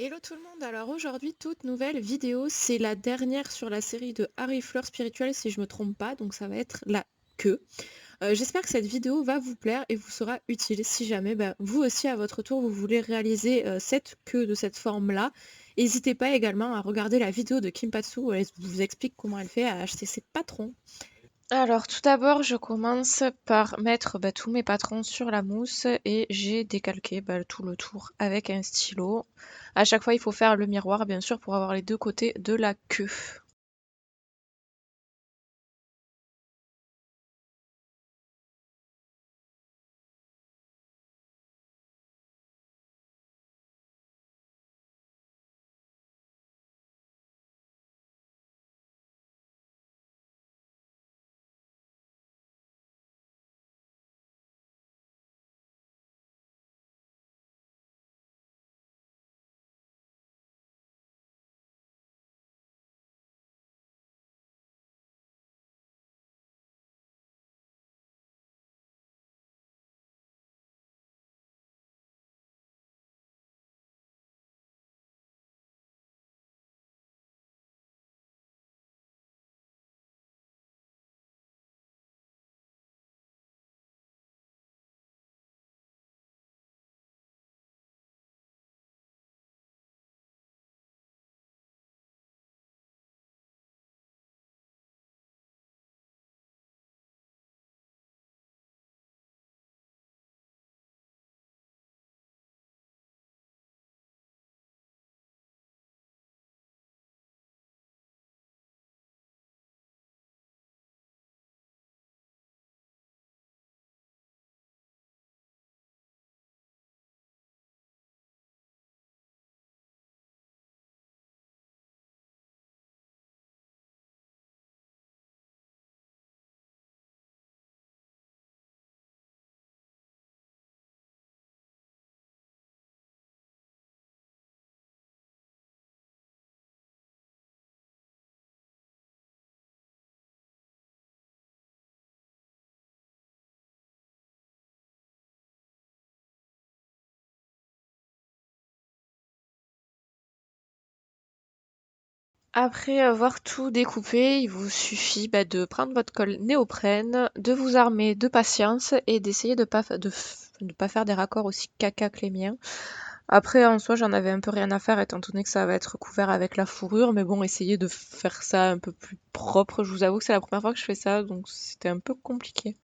Hello tout le monde, alors aujourd'hui toute nouvelle vidéo, c'est la dernière sur la série de Harry Fleur spirituelle si je me trompe pas, donc ça va être la queue. J'espère que cette vidéo va vous plaire et vous sera utile si jamais vous aussi à votre tour vous voulez réaliser cette queue de cette forme-là. N'hésitez pas également à regarder la vidéo de Kimpatsu où elle vous explique comment elle fait à acheter ses patrons. Alors, tout d'abord, je commence par mettre tous mes patrons sur la mousse et j'ai décalqué tout le tour avec un stylo. À chaque fois, il faut faire le miroir, bien sûr, pour avoir les deux côtés de la queue. Après avoir tout découpé, il vous suffit de prendre votre colle néoprène, de vous armer de patience et d'essayer de pas faire des raccords aussi caca que les miens. Après, en soi, j'en avais un peu rien à faire étant donné que ça va être couvert avec la fourrure, mais bon, essayez de faire ça un peu plus propre. Je vous avoue que c'est la première fois que je fais ça, donc c'était un peu compliqué.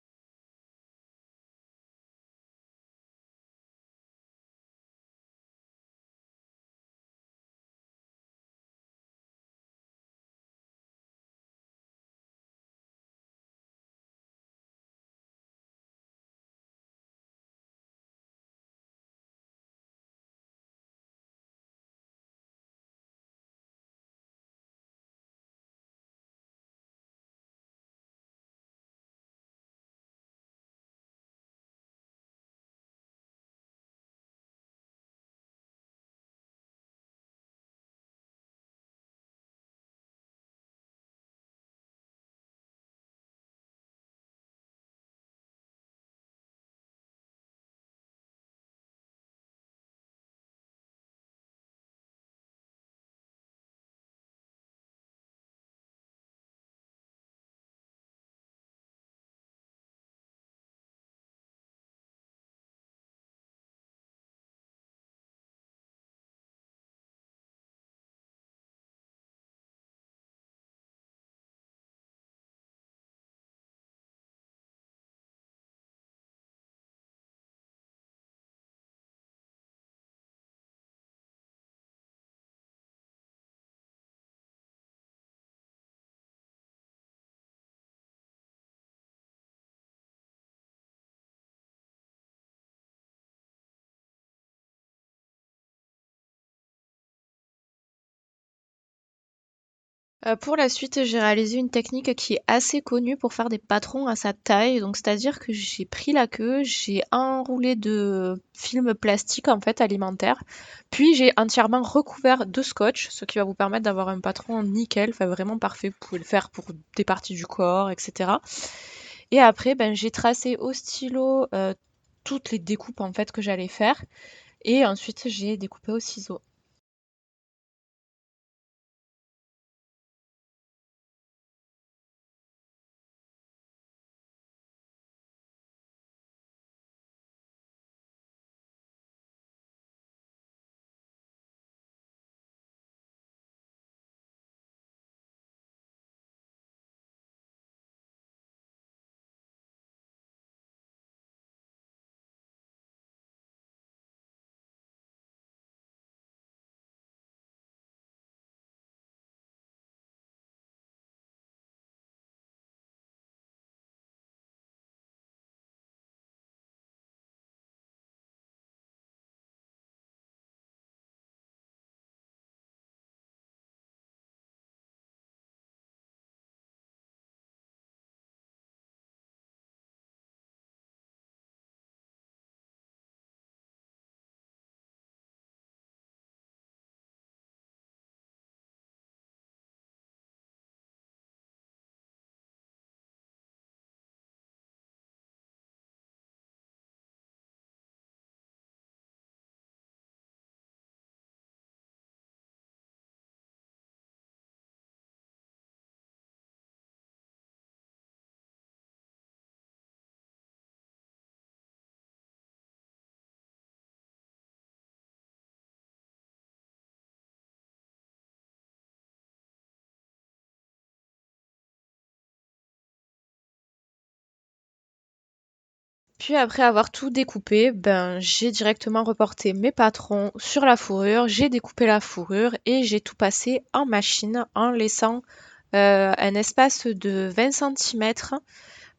Pour la suite, j'ai réalisé une technique qui est assez connue pour faire des patrons à sa taille. Donc, c'est-à-dire que j'ai pris la queue, j'ai enroulé de film plastique en fait alimentaire, puis j'ai entièrement recouvert de scotch, ce qui va vous permettre d'avoir un patron nickel, enfin vraiment parfait. Vous pouvez le faire pour des parties du corps, etc. Et après, j'ai tracé au stylo toutes les découpes en fait que j'allais faire, et ensuite j'ai découpé au ciseau. Puis après avoir tout découpé, ben, j'ai directement reporté mes patrons sur la fourrure, j'ai découpé la fourrure et j'ai tout passé en machine en laissant un espace de 20 centimètres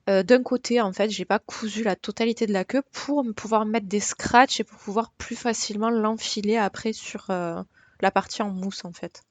d'un côté. En fait, j'ai pas cousu la totalité de la queue pour pouvoir mettre des scratchs et pour pouvoir plus facilement l'enfiler après sur la partie en mousse en fait.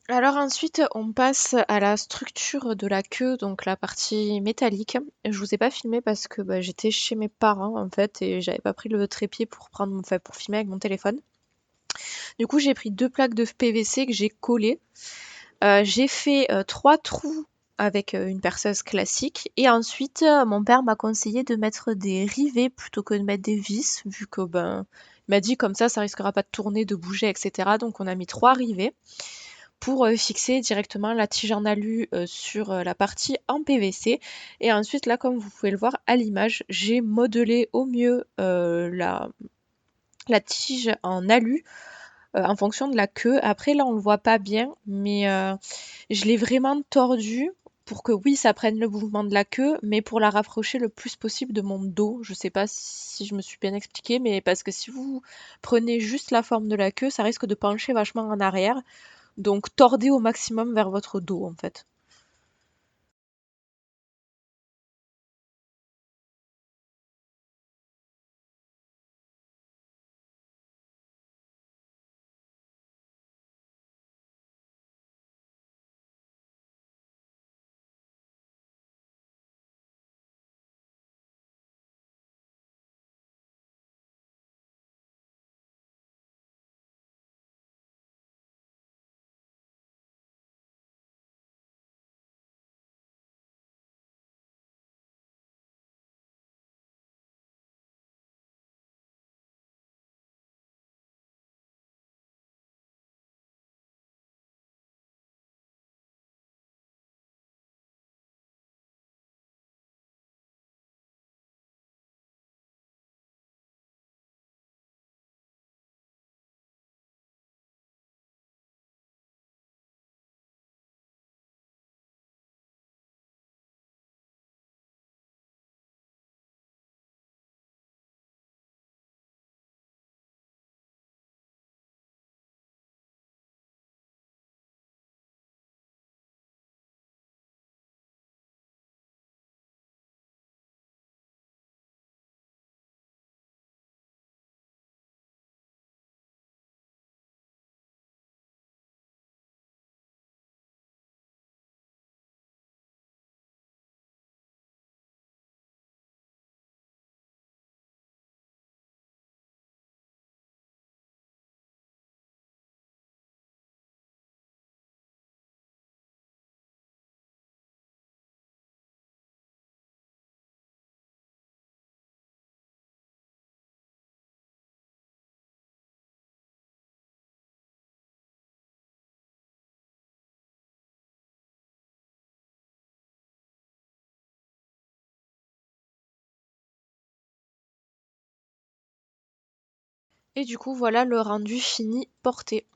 Alors ensuite, on passe à la structure de la queue, donc la partie métallique. Je vous ai pas filmé parce que bah, j'étais chez mes parents en fait et j'avais pas pris le trépied pour enfin, pour filmer avec mon téléphone. Du coup, j'ai pris deux plaques de PVC que j'ai collées. J'ai fait trois trous avec une perceuse classique. Et ensuite, mon père m'a conseillé de mettre des rivets plutôt que de mettre des vis, vu que il m'a dit comme ça risquera pas de tourner, de bouger, etc. Donc on a mis 3 rivets pour fixer directement la tige en alu sur la partie en PVC. Et ensuite, là, comme vous pouvez le voir à l'image, j'ai modelé au mieux la tige en alu en fonction de la queue. Après, là, on le voit pas bien, mais je l'ai vraiment tordue pour que, oui, ça prenne le mouvement de la queue, mais pour la rapprocher le plus possible de mon dos. Je sais pas si je me suis bien expliquée, mais parce que si vous prenez juste la forme de la queue, ça risque de pencher vachement en arrière. Donc, tordez au maximum vers votre dos, en fait. Et du coup, voilà le rendu fini porté.